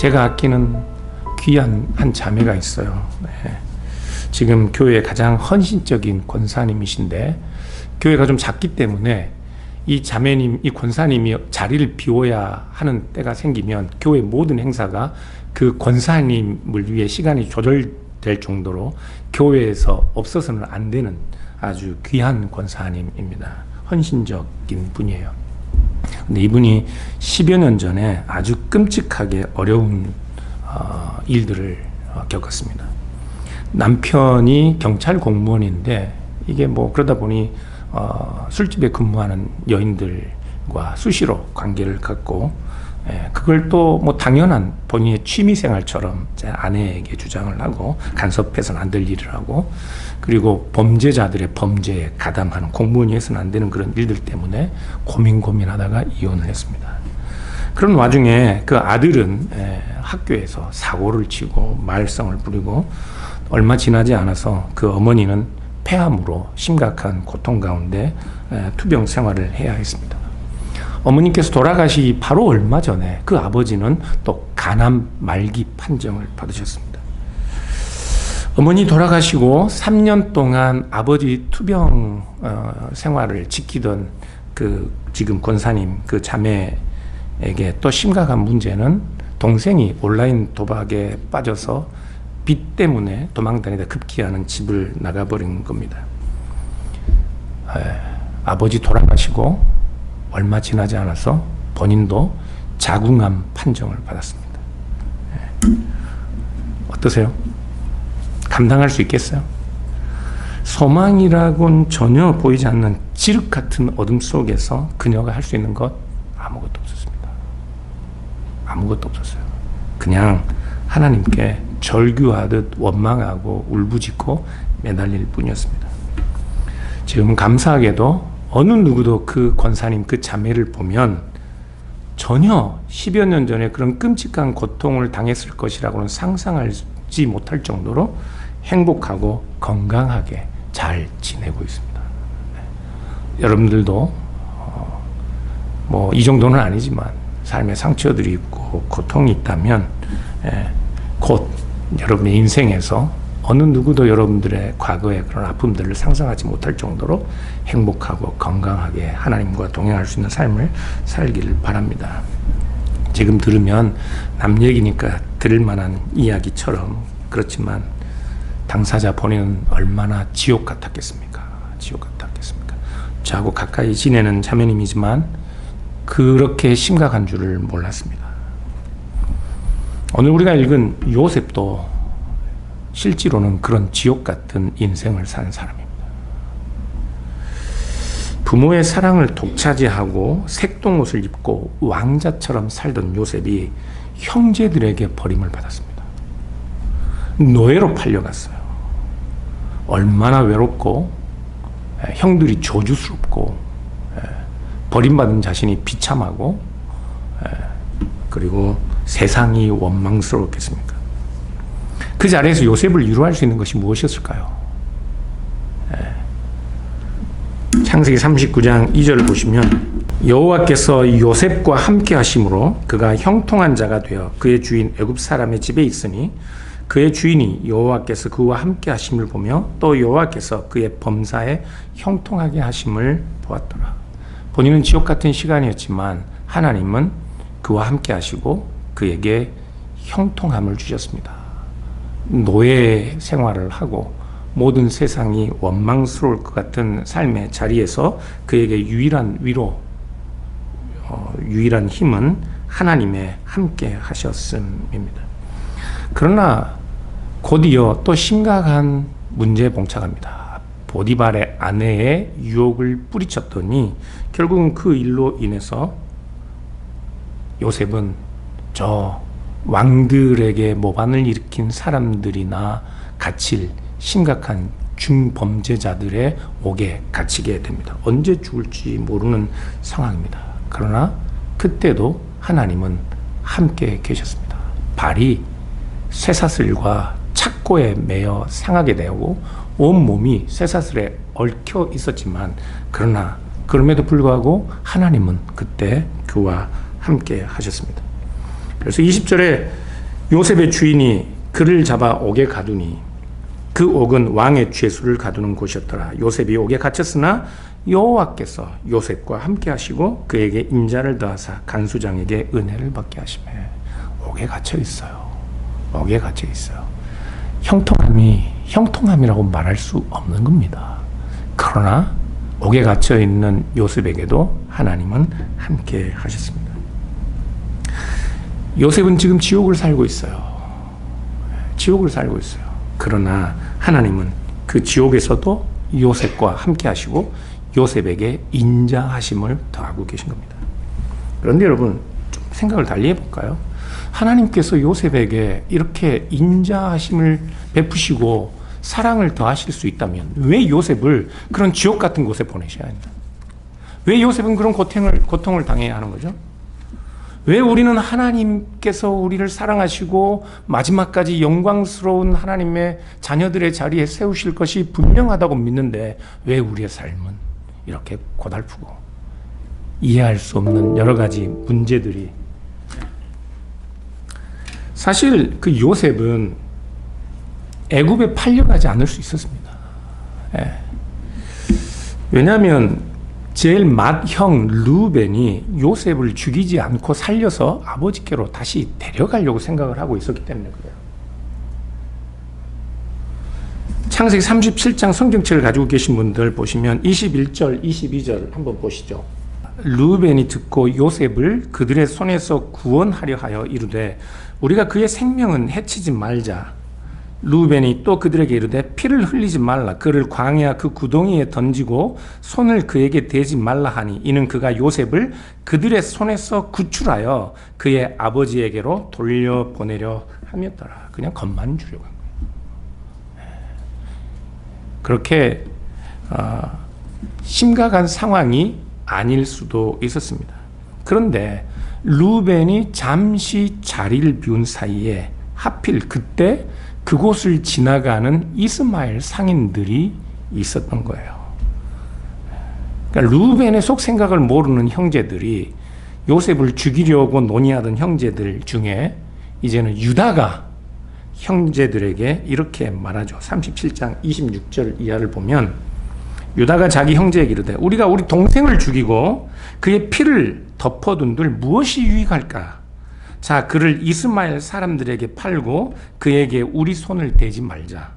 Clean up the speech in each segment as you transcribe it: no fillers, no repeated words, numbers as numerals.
제가 아끼는 귀한 한 자매가 있어요. 네. 지금 교회의 가장 헌신적인 권사님이신데 교회가 좀 작기 때문에 이 자매님, 이 권사님이 자리를 비워야 하는 때가 생기면 교회 모든 행사가 그 권사님을 위해 시간이 조절될 정도로 교회에서 없어서는 안 되는 아주 귀한 권사님입니다. 헌신적인 분이에요. 근데 이분이 10여 년 전에 아주 끔찍하게 어려운 일들을 겪었습니다. 남편이 경찰 공무원인데 이게 뭐 그러다 보니 술집에 근무하는 여인들과 수시로 관계를 갖고 그걸 또 뭐 당연한 본인의 취미생활처럼 제 아내에게 주장을 하고 간섭해서는 안 될 일을 하고 그리고 범죄자들의 범죄에 가담하는 공무원이 해서는 안 되는 그런 일들 때문에 고민하다가 이혼을 했습니다. 그런 와중에 그 아들은 학교에서 사고를 치고 말썽을 부리고 얼마 지나지 않아서 그 어머니는 폐암으로 심각한 고통 가운데 투병 생활을 해야 했습니다. 어머니께서 돌아가시기 바로 얼마 전에 그 아버지는 또 간암 말기 판정을 받으셨습니다. 어머니 돌아가시고 3년 동안 아버지 투병 생활을 지키던 그 지금 권사님 그 자매에게 또 심각한 문제는 동생이 온라인 도박에 빠져서 빚 때문에 도망다니다 급기야는 집을 나가버린 겁니다. 아버지 돌아가시고 얼마 지나지 않아서 본인도 자궁암 판정을 받았습니다. 어떠세요? 감당할 수 있겠어요? 소망이라고는 전혀 보이지 않는 지륵 같은 어둠 속에서 그녀가 할 수 있는 것 아무것도 없었습니다. 아무것도 없었어요. 그냥 하나님께 절규하듯 원망하고 울부짖고 매달릴 뿐이었습니다. 지금 감사하게도 어느 누구도 그 권사님 그 자매를 보면 전혀 10여 년 전에 그런 끔찍한 고통을 당했을 것이라고는 상상하지 못할 정도로 행복하고 건강하게 잘 지내고 있습니다. 여러분들도 뭐 이 정도는 아니지만 삶의 상처들이 있고 고통이 있다면 곧 여러분의 인생에서 어느 누구도 여러분들의 과거의 그런 아픔들을 상상하지 못할 정도로 행복하고 건강하게 하나님과 동행할 수 있는 삶을 살기를 바랍니다. 지금 들으면 남 얘기니까 들을 만한 이야기처럼 그렇지만 당사자 본인은 얼마나 지옥 같았겠습니까? 지옥 같았겠습니까? 저하고 가까이 지내는 자매님이지만 그렇게 심각한 줄을 몰랐습니다. 오늘 우리가 읽은 요셉도 실제로는 그런 지옥 같은 인생을 사는 사람입니다. 부모의 사랑을 독차지하고 색동옷을 입고 왕자처럼 살던 요셉이 형제들에게 버림을 받았습니다. 노예로 팔려갔어요. 얼마나 외롭고 형들이 저주스럽고 버림받은 자신이 비참하고 그리고 세상이 원망스러웠겠습니까? 그 자리에서 요셉을 위로할 수 있는 것이 무엇이었을까요? 창세기 39장 2절을 보시면 여호와께서 요셉과 함께 하심으로 그가 형통한 자가 되어 그의 주인 애굽 사람의 집에 있으니 그의 주인이 여호와께서 그와 함께 하심을 보며 또 여호와께서 그의 범사에 형통하게 하심을 보았더라. 본인은 지옥 같은 시간이었지만 하나님은 그와 함께 하시고 그에게 형통함을 주셨습니다. 노예 생활을 하고 모든 세상이 원망스러울 것 같은 삶의 자리에서 그에게 유일한 위로, 유일한 힘은 하나님의 함께 하셨음입니다. 그러나 곧이어 또 심각한 문제에 봉착합니다. 보디발의 아내의 유혹을 뿌리쳤더니 결국은 그 일로 인해서 요셉은 저 왕들에게 모반을 일으킨 사람들이나 갇힐 심각한 중범죄자들의 옥에 갇히게 됩니다. 언제 죽을지 모르는 상황입니다. 그러나 그때도 하나님은 함께 계셨습니다. 발이 쇠사슬과 착고에 매여 상하게 되고 온몸이 쇠사슬에 얽혀 있었지만 그러나 그럼에도 불구하고 하나님은 그때 그와 함께 하셨습니다. 그래서 20절에 요셉의 주인이 그를 잡아 옥에 가두니 그 옥은 왕의 죄수를 가두는 곳이었더라. 요셉이 옥에 갇혔으나 여호와께서 요셉과 함께 하시고 그에게 인자를 더하사 간수장에게 은혜를 받게 하시매. 옥에 갇혀 있어요. 옥에 갇혀 있어요. 형통함이라고 말할 수 없는 겁니다. 그러나 옥에 갇혀 있는 요셉에게도 하나님은 함께 하셨습니다. 요셉은 지금 지옥을 살고 있어요. 지옥을 살고 있어요. 그러나 하나님은 그 지옥에서도 요셉과 함께 하시고 요셉에게 인자하심을 더하고 계신 겁니다. 그런데 여러분, 좀 생각을 달리 해볼까요? 하나님께서 요셉에게 이렇게 인자하심을 베푸시고 사랑을 더하실 수 있다면 왜 요셉을 그런 지옥 같은 곳에 보내셔야 한다? 왜 요셉은 그런 고통을 당해야 하는 거죠? 왜 우리는 하나님께서 우리를 사랑하시고 마지막까지 영광스러운 하나님의 자녀들의 자리에 세우실 것이 분명하다고 믿는데 왜 우리의 삶은 이렇게 고달프고 이해할 수 없는 여러 가지 문제들이. 사실 그 요셉은 애굽에 팔려가지 않을 수 있었습니다. 왜냐하면 제일 맏형 루벤이 요셉을 죽이지 않고 살려서 아버지께로 다시 데려가려고 생각을 하고 있었기 때문에 그래요. 창세기 37장 성경책을 가지고 계신 분들 보시면 21절, 22절 한번 보시죠. 루벤이 듣고 요셉을 그들의 손에서 구원하려 하여 이르되 우리가 그의 생명은 해치지 말자. 루벤이 또 그들에게 이르되 피를 흘리지 말라. 그를 광야 그 구덩이에 던지고 손을 그에게 대지 말라 하니 이는 그가 요셉을 그들의 손에서 구출하여 그의 아버지에게로 돌려보내려 함이었더라. 그냥 겁만 주려고 한 거예요. 그렇게 심각한 상황이 아닐 수도 있었습니다. 그런데 루벤이 잠시 자리를 비운 사이에 하필 그때 그곳을 지나가는 이스마엘 상인들이 있었던 거예요. 그러니까 루벤의 속 생각을 모르는 형제들이 요셉을 죽이려고 논의하던 형제들 중에 이제는 유다가 형제들에게 이렇게 말하죠. 37장 26절 이하를 보면 유다가 자기 형제에게 이르되 우리가 우리 동생을 죽이고 그의 피를 덮어둔들 무엇이 유익할까? 자, 그를 이스마엘 사람들에게 팔고 그에게 우리 손을 대지 말자.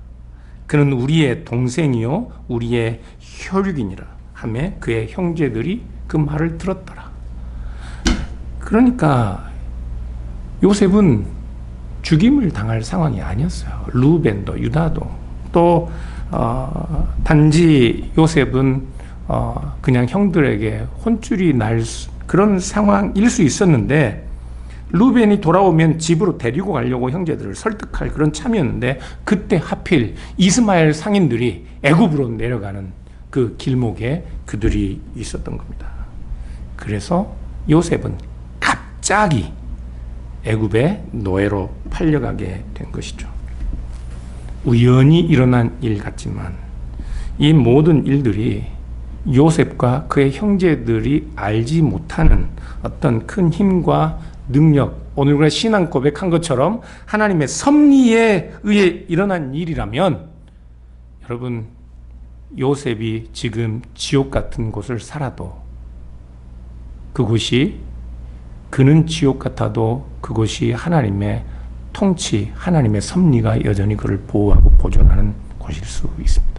그는 우리의 동생이요 우리의 혈육이니라 하며 그의 형제들이 그 말을 들었더라. 그러니까 요셉은 죽임을 당할 상황이 아니었어요. 루벤도 유다도. 또 단지 요셉은 그냥 형들에게 혼쭐이 날 그런 상황일 수 있었는데 루벤이 돌아오면 집으로 데리고 가려고 형제들을 설득할 그런 참이었는데 그때 하필 이스마엘 상인들이 애굽으로 내려가는 그 길목에 그들이 있었던 겁니다. 그래서 요셉은 갑자기 애굽의 노예로 팔려가게 된 것이죠. 우연히 일어난 일 같지만 이 모든 일들이 요셉과 그의 형제들이 알지 못하는 어떤 큰 힘과 능력, 오늘 우리가 신앙 고백한 것처럼 하나님의 섭리에 의해 일어난 일이라면 여러분 요셉이 지금 지옥 같은 곳을 살아도 그곳이 그는 지옥 같아도 그곳이 하나님의 통치, 하나님의 섭리가 여전히 그를 보호하고 보존하는 곳일 수 있습니다.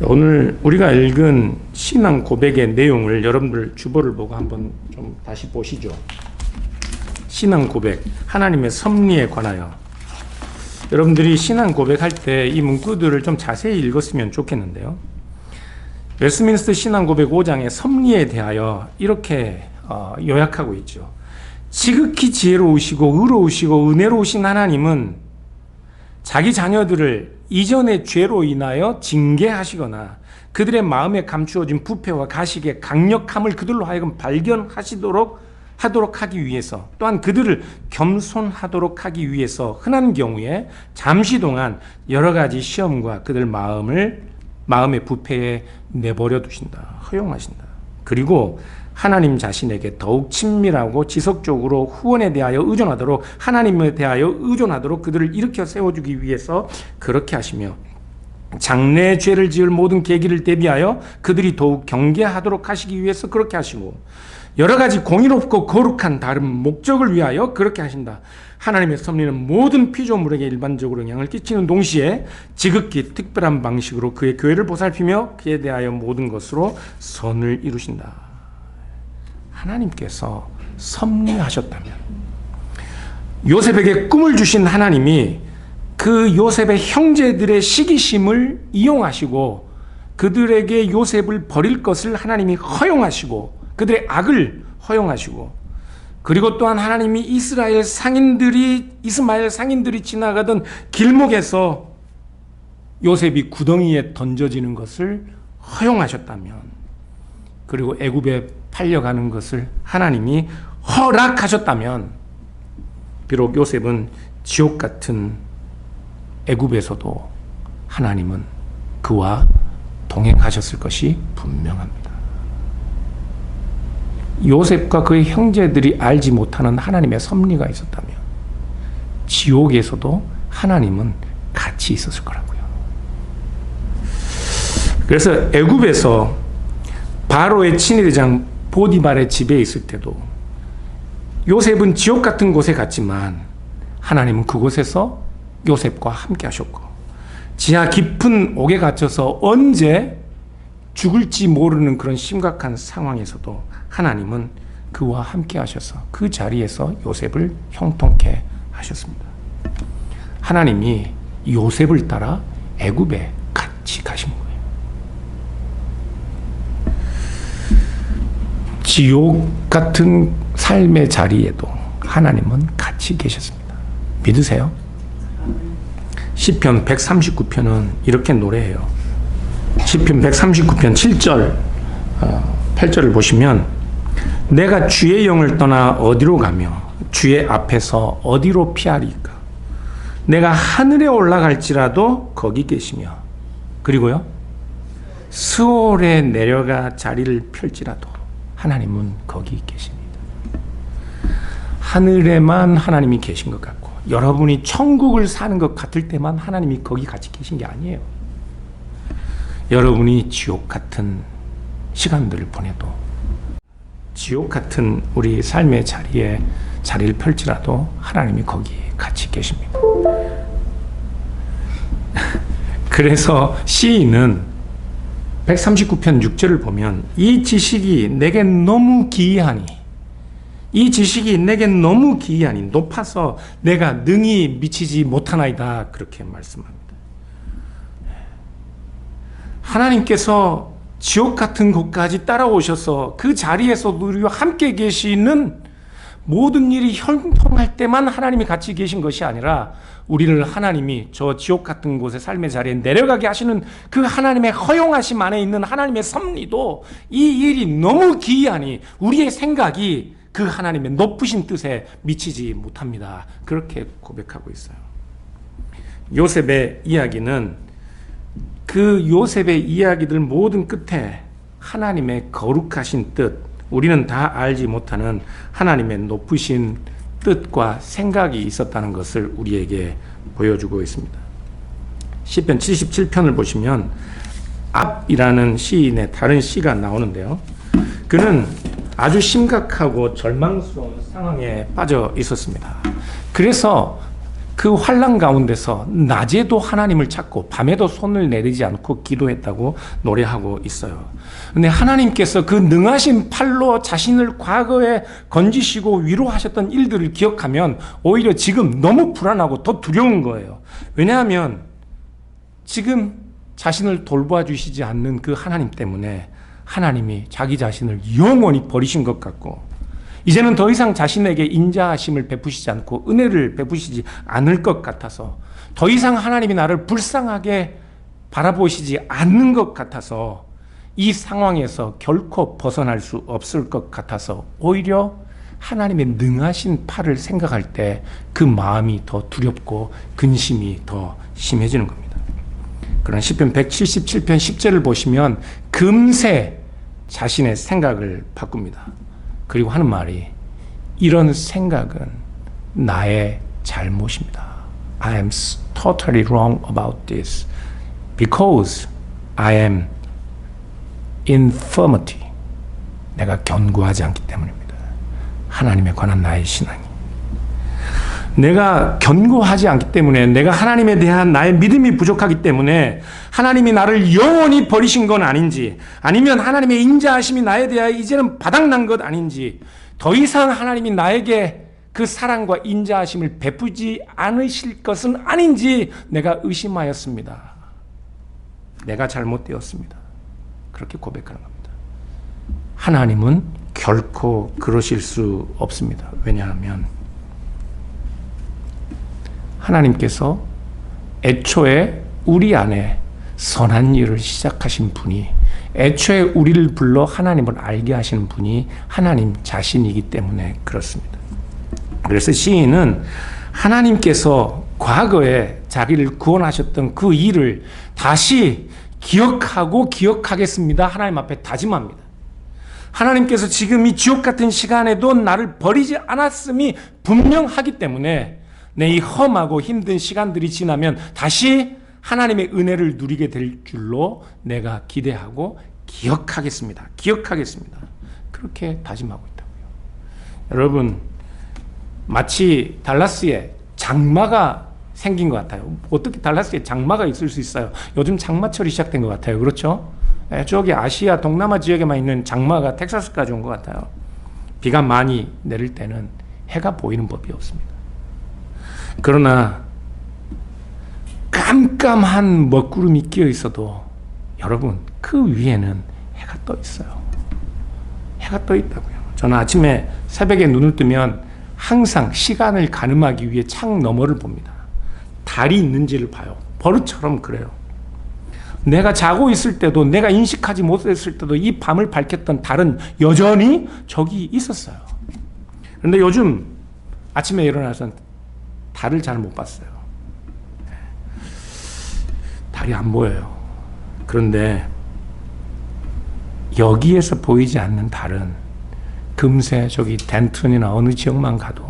오늘 우리가 읽은 신앙 고백의 내용을 여러분들 주보를 보고 한번 좀 다시 보시죠. 신앙 고백, 하나님의 섭리에 관하여. 여러분들이 신앙 고백할 때 이 문구들을 좀 자세히 읽었으면 좋겠는데요. 웨스트민스터 신앙 고백 5장의 섭리에 대하여 이렇게 요약하고 있죠. 지극히 지혜로우시고 의로우시고 은혜로우신 하나님은 자기 자녀들을 이전의 죄로 인하여 징계하시거나 그들의 마음에 감추어진 부패와 가식의 강력함을 그들로 하여금 발견하시도록 하기 위해서 또한 그들을 겸손하도록 하기 위해서 흔한 경우에 잠시 동안 여러 가지 시험과 그들 마음의 부패에 내버려 두신다. 허용하신다. 그리고 하나님 자신에게 더욱 친밀하고 지속적으로 후원에 대하여 의존하도록, 하나님에 대하여 의존하도록 그들을 일으켜 세워주기 위해서 그렇게 하시며, 장래의 죄를 지을 모든 계기를 대비하여 그들이 더욱 경계하도록 하시기 위해서 그렇게 하시고, 여러 가지 공의롭고 거룩한 다른 목적을 위하여 그렇게 하신다. 하나님의 섭리는 모든 피조물에게 일반적으로 영향을 끼치는 동시에 지극히 특별한 방식으로 그의 교회를 보살피며 그에 대하여 모든 것으로 선을 이루신다. 하나님께서 섭리하셨다면, 요셉에게 꿈을 주신 하나님이 그 요셉의 형제들의 시기심을 이용하시고 그들에게 요셉을 버릴 것을 하나님이 허용하시고 그들의 악을 허용하시고, 그리고 또한 하나님이 이스마엘 상인들이 지나가던 길목에서 요셉이 구덩이에 던져지는 것을 허용하셨다면, 그리고 애굽에 팔려가는 것을 하나님이 허락하셨다면, 비록 요셉은 지옥 같은 애굽에서도 하나님은 그와 동행하셨을 것이 분명합니다. 요셉과 그의 형제들이 알지 못하는 하나님의 섭리가 있었다면 지옥에서도 하나님은 같이 있었을 거라고요. 그래서 애굽에서 바로의 친위대장 보디발의 집에 있을 때도 요셉은 지옥 같은 곳에 갔지만 하나님은 그곳에서 요셉과 함께 하셨고, 지하 깊은 옥에 갇혀서 언제 죽을지 모르는 그런 심각한 상황에서도 하나님은 그와 함께 하셔서 그 자리에서 요셉을 형통케 하셨습니다. 하나님이 요셉을 따라 애굽에 같이 가신 거예요. 지옥 같은 삶의 자리에도 하나님은 같이 계셨습니다. 믿으세요? 시편 139편은 이렇게 노래해요. 시편 139편 7절 8절을 보시면, 내가 주의 영을 떠나 어디로 가며 주의 앞에서 어디로 피하리까? 내가 하늘에 올라갈지라도 거기 계시며, 그리고요 스올에 내려가 자리를 펼지라도 하나님은 거기 계십니다. 하늘에만 하나님이 계신 것 같고, 여러분이 천국을 사는 것 같을 때만 하나님이 거기 같이 계신 게 아니에요. 여러분이 지옥 같은 시간들을 보내도, 지옥 같은 우리 삶의 자리에 자리를 펼지라도 하나님이 거기에 같이 계십니다. 그래서 시인은 139편 6절을 보면, 이 지식이 내게 너무 기이하니, 이 지식이 내게 너무 기이하니 높아서 내가 능히 미치지 못하나이다, 그렇게 말씀합니다. 하나님께서 지옥 같은 곳까지 따라오셔서 그 자리에서 우리와 함께 계시는 모든 일이 형통할 때만 하나님이 같이 계신 것이 아니라, 우리를 하나님이 저 지옥 같은 곳의 삶의 자리에 내려가게 하시는 그 하나님의 허용하심 안에 있는 하나님의 섭리도, 이 일이 너무 기이하니 우리의 생각이 그 하나님의 높으신 뜻에 미치지 못합니다. 그렇게 고백하고 있어요. 요셉의 이야기는, 그 요셉의 이야기들 모든 끝에 하나님의 거룩하신 뜻, 우리는 다 알지 못하는 하나님의 높으신 뜻과 생각이 있었다는 것을 우리에게 보여주고 있습니다. 시편 77편을 보시면 압이라는 시인의 다른 시가 나오는데요. 그는 아주 심각하고 절망스러운 상황에 빠져 있었습니다. 그래서 그 환난 가운데서 낮에도 하나님을 찾고 밤에도 손을 내리지 않고 기도했다고 노래하고 있어요. 근데 하나님께서 그 능하신 팔로 자신을 과거에 건지시고 위로하셨던 일들을 기억하면 오히려 지금 너무 불안하고 더 두려운 거예요. 왜냐하면 지금 자신을 돌봐 주시지 않는 그 하나님 때문에 하나님이 자기 자신을 영원히 버리신 것 같고, 이제는 더 이상 자신에게 인자하심을 베푸시지 않고 은혜를 베푸시지 않을 것 같아서, 더 이상 하나님이 나를 불쌍하게 바라보시지 않는 것 같아서, 이 상황에서 결코 벗어날 수 없을 것 같아서 오히려 하나님의 능하신 팔을 생각할 때 그 마음이 더 두렵고 근심이 더 심해지는 겁니다. 그런 시편 177편 10절을 보시면, 금세 자신의 생각을 바꿉니다. 그리고 하는 말이 이런 생각은 나의 잘못입니다. I am totally wrong about this because I am infirmity. 내가 견고하지 않기 때문입니다. 하나님에 관한 나의 신앙이. 내가 견고하지 않기 때문에, 내가 하나님에 대한 나의 믿음이 부족하기 때문에 하나님이 나를 영원히 버리신 건 아닌지, 아니면 하나님의 인자하심이 나에 대하여 이제는 바닥난 것 아닌지, 더 이상 하나님이 나에게 그 사랑과 인자하심을 베푸지 않으실 것은 아닌지 내가 의심하였습니다. 내가 잘못되었습니다. 그렇게 고백하는 겁니다. 하나님은 결코 그러실 수 없습니다. 왜냐하면 하나님께서 애초에 우리 안에 선한 일을 시작하신 분이, 애초에 우리를 불러 하나님을 알게 하시는 분이 하나님 자신이기 때문에 그렇습니다. 그래서 시인은 하나님께서 과거에 자기를 구원하셨던 그 일을 다시 기억하고 기억하겠습니다. 하나님 앞에 다짐합니다. 하나님께서 지금 이 지옥 같은 시간에도 나를 버리지 않았음이 분명하기 때문에 내 이 험하고 힘든 시간들이 지나면 다시 하나님의 은혜를 누리게 될 줄로 내가 기대하고 기억하겠습니다. 기억하겠습니다. 그렇게 다짐하고 있다고요. 여러분, 마치 달라스에 장마가 생긴 것 같아요. 어떻게 달라스에 장마가 있을 수 있어요? 요즘 장마철이 시작된 것 같아요. 그렇죠? 저기 아시아 동남아 지역에만 있는 장마가 텍사스까지 온 것 같아요. 비가 많이 내릴 때는 해가 보이는 법이 없습니다. 그러나 깜깜한 먹구름이 끼어 있어도 여러분, 그 위에는 해가 떠 있어요. 해가 떠 있다고요. 저는 아침에 새벽에 눈을 뜨면 항상 시간을 가늠하기 위해 창 너머를 봅니다. 달이 있는지를 봐요. 버릇처럼 그래요. 내가 자고 있을 때도, 내가 인식하지 못했을 때도 이 밤을 밝혔던 달은 여전히 저기 있었어요. 그런데 요즘 아침에 일어나서 달을 잘 못 봤어요. 달이 안 보여요. 그런데 여기에서 보이지 않는 달은 금세 저기 덴튼이나 어느 지역만 가도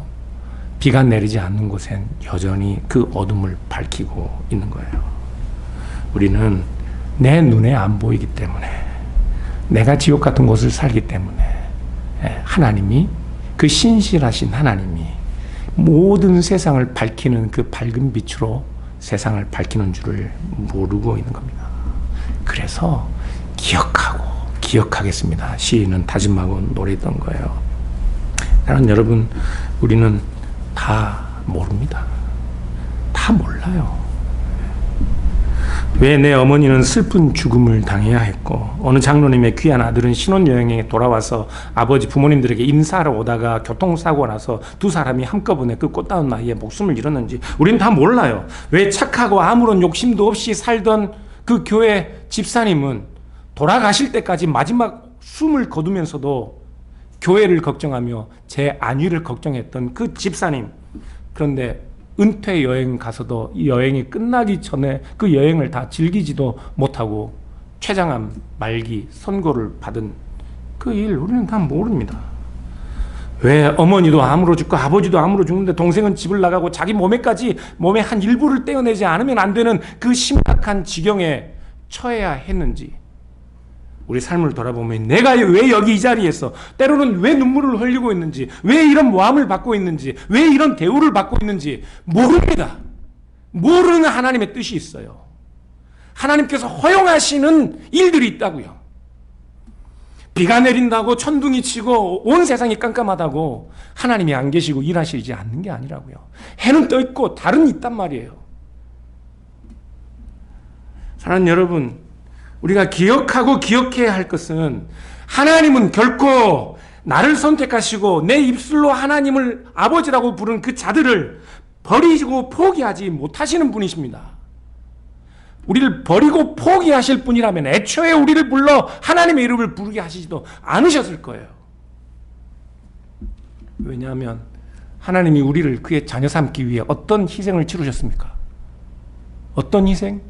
비가 내리지 않는 곳엔 여전히 그 어둠을 밝히고 있는 거예요. 우리는 내 눈에 안 보이기 때문에, 내가 지옥 같은 곳을 살기 때문에 하나님이, 그 신실하신 하나님이 모든 세상을 밝히는 그 밝은 빛으로 세상을 밝히는 줄을 모르고 있는 겁니다. 그래서 기억하고 기억하겠습니다. 시인은 다짐하고 노래했던 거예요. 나는 여러분, 우리는 다 모릅니다. 다 몰라요. 왜 내 어머니는 슬픈 죽음을 당해야 했고, 어느 장로님의 귀한 아들은 신혼여행에 돌아와서 아버지 부모님들에게 인사하러 오다가 교통사고가 나서 두 사람이 한꺼번에 그 꽃다운 나이에 목숨을 잃었는지 우리는 다 몰라요. 왜 착하고 아무런 욕심도 없이 살던 그 교회 집사님은 돌아가실 때까지 마지막 숨을 거두면서도 교회를 걱정하며 제 안위를 걱정했던 그 집사님, 그런데 은퇴 여행 가서도 이 여행이 끝나기 전에 그 여행을 다 즐기지도 못하고 췌장암 말기 선고를 받은 그 일, 우리는 다 모릅니다. 왜 어머니도 암으로 죽고 아버지도 암으로 죽는데 동생은 집을 나가고 자기 몸에까지, 몸의 한 일부를 떼어내지 않으면 안 되는 그 심각한 지경에 처해야 했는지, 우리 삶을 돌아보면 내가 왜 여기 이 자리에서, 때로는 왜 눈물을 흘리고 있는지, 왜 이런 모함을 받고 있는지, 왜 이런 대우를 받고 있는지 모릅니다. 모르는 하나님의 뜻이 있어요. 하나님께서 허용하시는 일들이 있다고요. 비가 내린다고 천둥이 치고 온 세상이 깜깜하다고 하나님이 안 계시고 일하시지 않는 게 아니라고요. 해는 떠 있고 달은 있단 말이에요. 사랑하는 여러분, 우리가 기억하고 기억해야 할 것은, 하나님은 결코 나를 선택하시고 내 입술로 하나님을 아버지라고 부른 그 자들을 버리고 포기하지 못하시는 분이십니다. 우리를 버리고 포기하실 분이라면 애초에 우리를 불러 하나님의 이름을 부르게 하시지도 않으셨을 거예요. 왜냐하면 하나님이 우리를 그의 자녀 삼기 위해 어떤 희생을 치르셨습니까? 어떤 희생?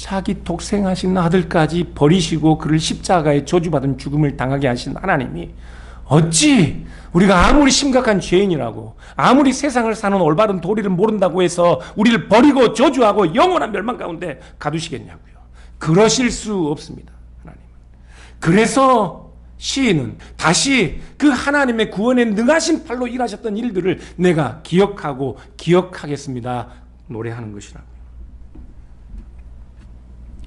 자기 독생하신 아들까지 버리시고 그를 십자가에 저주받은 죽음을 당하게 하신 하나님이 어찌 우리가 아무리 심각한 죄인이라고 아무리 세상을 사는 올바른 도리를 모른다고 해서 우리를 버리고 저주하고 영원한 멸망 가운데 가두시겠냐고요. 그러실 수 없습니다. 하나님은. 그래서 시인은 다시 그 하나님의 구원에 능하신 팔로 일하셨던 일들을 내가 기억하고 기억하겠습니다. 노래하는 것이라고요.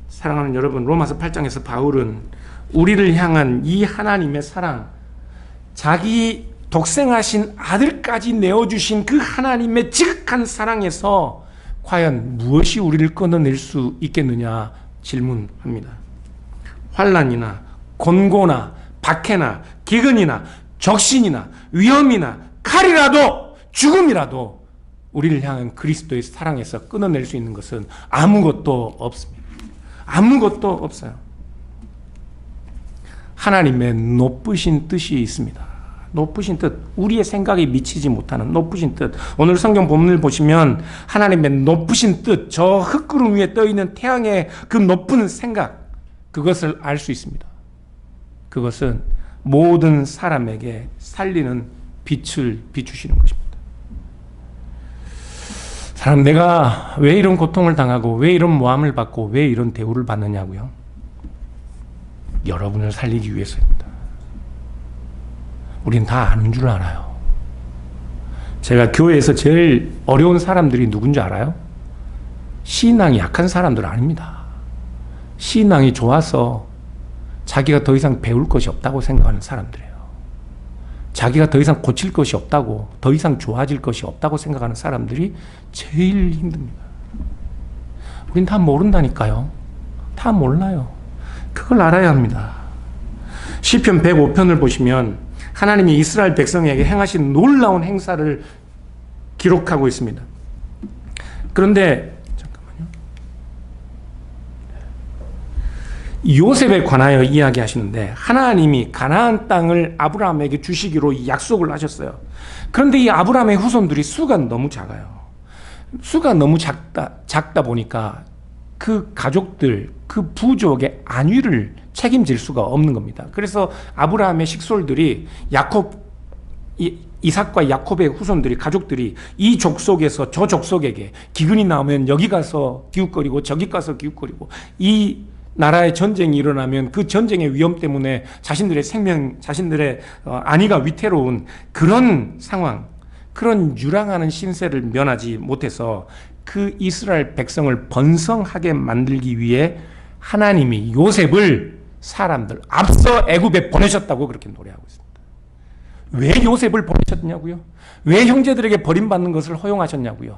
사랑하는 여러분, 로마서 8장에서 바울은 우리를 향한 이 하나님의 사랑, 자기 독생하신 아들까지 내어주신 그 하나님의 지극한 사랑에서 과연 무엇이 우리를 끊어낼 수 있겠느냐 질문합니다. 환난이나 곤고나 박해나 기근이나 적신이나 위험이나 칼이라도 죽음이라도 우리를 향한 그리스도의 사랑에서 끊어낼 수 있는 것은 아무것도 없습니다. 아무것도 없어요. 하나님의 높으신 뜻이 있습니다. 높으신 뜻, 우리의 생각이 미치지 못하는 높으신 뜻. 오늘 성경 본문을 보시면 하나님의 높으신 뜻, 저 흙구름 위에 떠있는 태양의 그 높은 생각, 그것을 알 수 있습니다. 그것은 모든 사람에게 살리는 빛을 비추시는 것입니다. 사람, 내가 왜 이런 고통을 당하고 왜 이런 모함을 받고 왜 이런 대우를 받느냐고요? 여러분을 살리기 위해서입니다. 우린 다 아는 줄 알아요. 제가 교회에서 제일 어려운 사람들이 누군지 알아요? 신앙이 약한 사람들 아닙니다. 신앙이 좋아서 자기가 더 이상 배울 것이 없다고 생각하는 사람들이에요. 자기가 더 이상 고칠 것이 없다고, 더 이상 좋아질 것이 없다고 생각하는 사람들이 제일 힘듭니다. 우린 다 모른다니까요. 다 몰라요. 그걸 알아야 합니다. 시편 105편을 보시면 하나님이 이스라엘 백성에게 행하신 놀라운 행사를 기록하고 있습니다. 그런데 요셉에 관하여 이야기하시는데 하나님이 가나안 땅을 아브라함에게 주시기로 약속을 하셨어요. 그런데 이 아브라함의 후손들이 수가 너무 작아요. 수가 너무 작다 보니까 그 가족들, 그 부족의 안위를 책임질 수가 없는 겁니다. 그래서 아브라함의 식솔들이 이삭과 야곱의 후손들이, 가족들이 이 족속에서 저 족속에게 기근이 나오면 여기 가서 기웃거리고 저기 가서 기웃거리고, 이 나라의 전쟁이 일어나면 그 전쟁의 위험 때문에 자신들의 생명, 자신들의 안위가 위태로운 그런 상황, 그런 유랑하는 신세를 면하지 못해서 그 이스라엘 백성을 번성하게 만들기 위해 하나님이 요셉을 사람들 앞서 애굽에 보내셨다고 그렇게 노래하고 있습니다. 왜 요셉을 보내셨냐고요? 왜 형제들에게 버림받는 것을 허용하셨냐고요?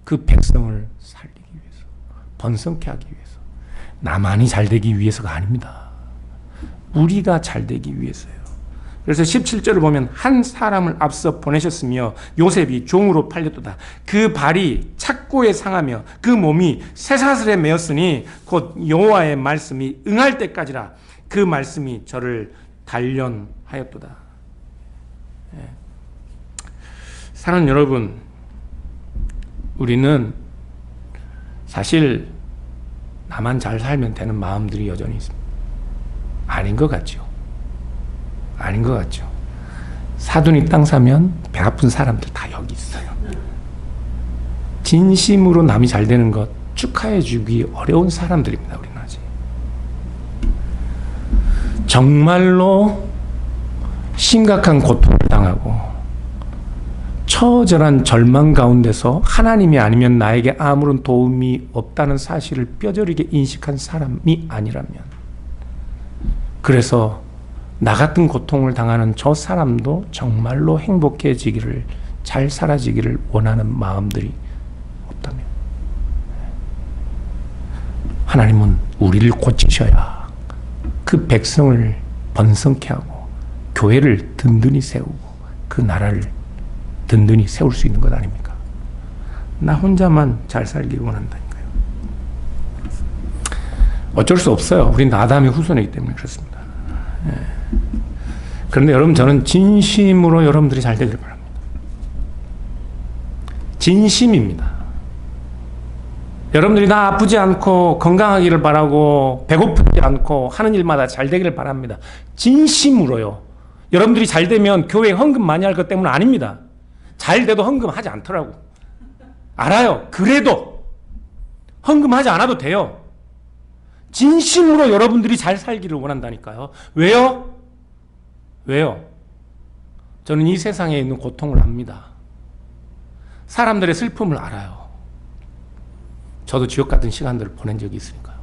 그 백성을 살리기 위해서, 번성케 하기 위해서. 나만이 잘되기 위해서가 아닙니다. 우리가 잘되기 위해서요. 그래서 17절을 보면 한 사람을 앞서 보내셨으며 요셉이 종으로 팔렸도다. 그 발이 착고에 상하며 그 몸이 쇠사슬에 매었으니 곧 여호와의 말씀이 응할 때까지라. 그 말씀이 저를 단련하였도다. 예. 사랑하는 여러분, 우리는 사실 나만 잘 살면 되는 마음들이 여전히 있습니다. 아닌 것 같죠. 아닌 것 같죠. 사돈이 땅 사면 배 아픈 사람들 다 여기 있어요. 진심으로 남이 잘 되는 것 축하해 주기 어려운 사람들입니다. 우리는 아직. 정말로 심각한 고통을 당하고 처절한 절망 가운데서 하나님이 아니면 나에게 아무런 도움이 없다는 사실을 뼈저리게 인식한 사람이 아니라면, 그래서 나 같은 고통을 당하는 저 사람도 정말로 행복해지기를, 잘 살아지기를 원하는 마음들이 없다면, 하나님은 우리를 고치셔야 그 백성을 번성케 하고 교회를 든든히 세우고 그 나라를 든든히 세울 수 있는 것 아닙니까? 나 혼자만 잘 살기를 원한다니까요. 어쩔 수 없어요. 우린 아담의 후손이기 때문에 그렇습니다. 예. 그런데 여러분, 저는 진심으로 여러분들이 잘 되기를 바랍니다. 진심입니다. 여러분들이 다 아프지 않고 건강하기를 바라고 배고프지 않고 하는 일마다 잘 되기를 바랍니다. 진심으로요. 여러분들이 잘 되면 교회에 헌금 많이 할 것 때문은 아닙니다. 잘 돼도 헌금하지 않더라고. 알아요. 그래도 헌금하지 않아도 돼요. 진심으로 여러분들이 잘 살기를 원한다니까요. 왜요? 왜요? 저는 이 세상에 있는 고통을 압니다. 사람들의 슬픔을 알아요. 저도 지옥 같은 시간들을 보낸 적이 있으니까요.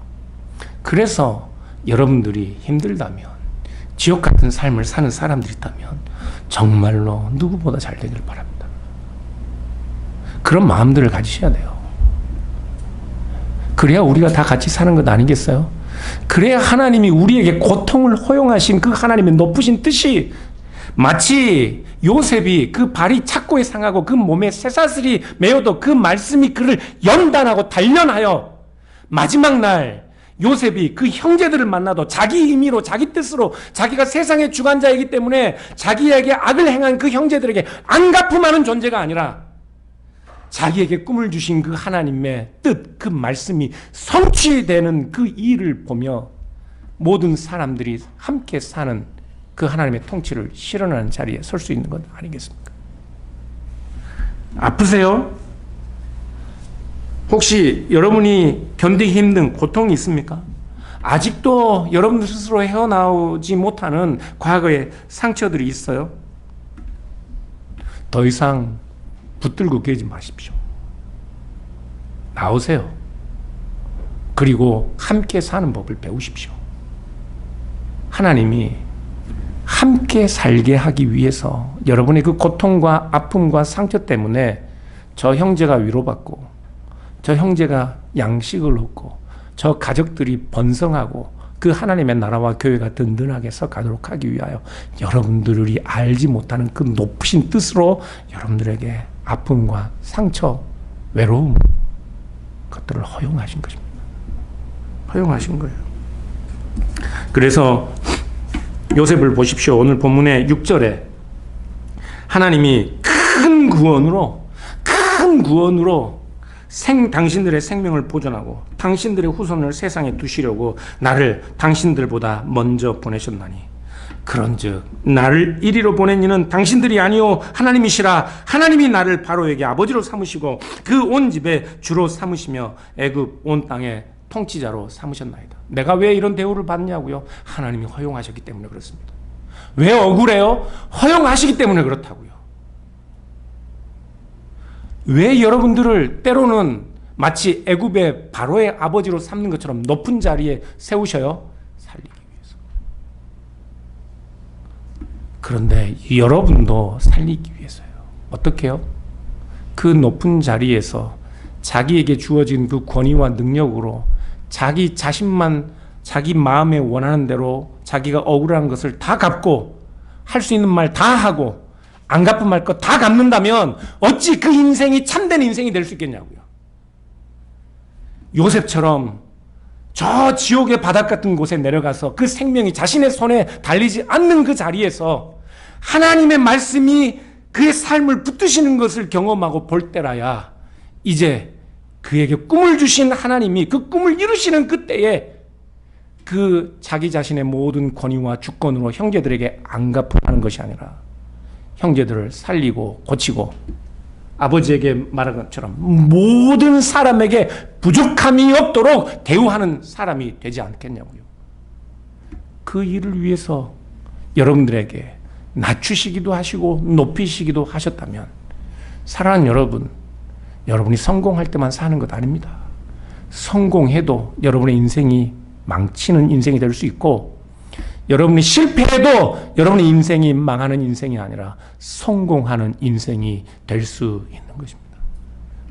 그래서 여러분들이 힘들다면, 지옥 같은 삶을 사는 사람들이 있다면 정말로 누구보다 잘 되기를 바랍니다. 그런 마음들을 가지셔야 돼요. 그래야 우리가 다 같이 사는 것 아니겠어요? 그래야 하나님이 우리에게 고통을 허용하신 그 하나님의 높으신 뜻이, 마치 요셉이 그 발이 착고에 상하고 그 몸에 쇠사슬이 매어도 그 말씀이 그를 연단하고 단련하여 마지막 날 요셉이 그 형제들을 만나도 자기 힘으로, 자기 뜻으로, 자기가 세상의 주관자이기 때문에 자기에게 악을 행한 그 형제들에게 안갚음하는 존재가 아니라 자기에게 꿈을 주신 그 하나님의 뜻, 그 말씀이 성취되는 그 일을 보며 모든 사람들이 함께 사는 그 하나님의 통치를 실현하는 자리에 설 수 있는 것 아니겠습니까? 아프세요? 혹시 여러분이 견디기 힘든 고통이 있습니까? 아직도 여러분들 스스로 헤어나오지 못하는 과거의 상처들이 있어요? 더 이상 붙들고 계지 마십시오. 나오세요. 그리고 함께 사는 법을 배우십시오. 하나님이 함께 살게 하기 위해서 여러분의 그 고통과 아픔과 상처 때문에 저 형제가 위로받고, 저 형제가 양식을 얻고, 저 가족들이 번성하고 그 하나님의 나라와 교회가 든든하게 서가도록 하기 위하여 여러분들이 알지 못하는 그 높으신 뜻으로 여러분들에게 아픔과 상처, 외로움, 것들을 허용하신 것입니다. 허용하신 거예요. 그래서 요셉을 보십시오. 오늘 본문의 6절에 하나님이 큰 구원으로 당신들의 생명을 보존하고 당신들의 후손을 세상에 두시려고 나를 당신들보다 먼저 보내셨나니, 그런즉 나를 이리로 보낸 이는 당신들이 아니요 하나님이시라. 하나님이 나를 바로에게 아버지로 삼으시고 그 온 집에 주로 삼으시며 애굽 온 땅에 통치자로 삼으셨나이다. 내가 왜 이런 대우를 받냐고요? 하나님이 허용하셨기 때문에 그렇습니다. 왜 억울해요? 허용하시기 때문에 그렇다고요. 왜 여러분들을 때로는 마치 애굽의 바로의 아버지로 삼는 것처럼 높은 자리에 세우셔요? 살리기 위해서. 그런데 여러분도 살리기 위해서요. 어떻게 해요? 그 높은 자리에서 자기에게 주어진 그 권위와 능력으로 자기 자신만 자기 마음에 원하는 대로 자기가 억울한 것을 다 갚고 할 수 있는 말 다 하고 안 갚음할 것 다 갚는다면 어찌 그 인생이 참된 인생이 될 수 있겠냐고요. 요셉처럼 저 지옥의 바닥 같은 곳에 내려가서 그 생명이 자신의 손에 달리지 않는 그 자리에서 하나님의 말씀이 그의 삶을 붙드시는 것을 경험하고 볼 때라야 이제 그에게 꿈을 주신 하나님이 그 꿈을 이루시는 그때에 그 자기 자신의 모든 권위와 주권으로 형제들에게 안갚음하는 것이 아니라 형제들을 살리고 고치고 아버지에게 말한 것처럼 모든 사람에게 부족함이 없도록 대우하는 사람이 되지 않겠냐고요. 그 일을 위해서 여러분들에게 낮추시기도 하시고 높이시기도 하셨다면 사랑하는 여러분, 여러분이 성공할 때만 사는 것 아닙니다. 성공해도 여러분의 인생이 망치는 인생이 될 수 있고, 여러분이 실패해도 여러분의 인생이 망하는 인생이 아니라 성공하는 인생이 될 수 있는 것입니다.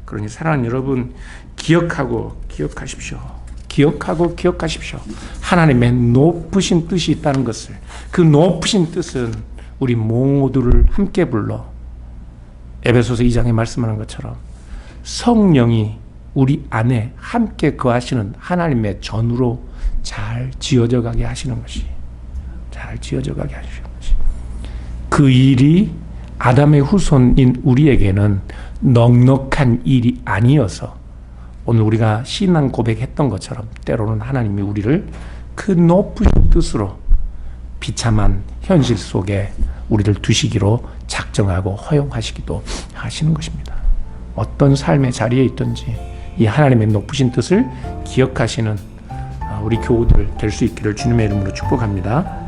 그러니 사랑하는 여러분, 기억하십시오. 기억하십시오. 하나님의 높으신 뜻이 있다는 것을, 그 높으신 뜻은 우리 모두를 함께 불러 에베소서 2장에 말씀하는 것처럼 성령이 우리 안에 함께 거하시는 하나님의 전으로 잘 지어져 가게 하시는 것이, 잘 지어져 가게 하시는 것이, 그 일이 아담의 후손인 우리에게는 넉넉한 일이 아니어서 오늘 우리가 신앙 고백했던 것처럼 때로는 하나님이 우리를 그 높으신 뜻으로 비참한 현실 속에 우리를 두시기로 작정하고 허용하시기도 하시는 것입니다. 어떤 삶의 자리에 있든지 이 하나님의 높으신 뜻을 기억하시는 우리 교우들 될 수 있기를 주님의 이름으로 축복합니다.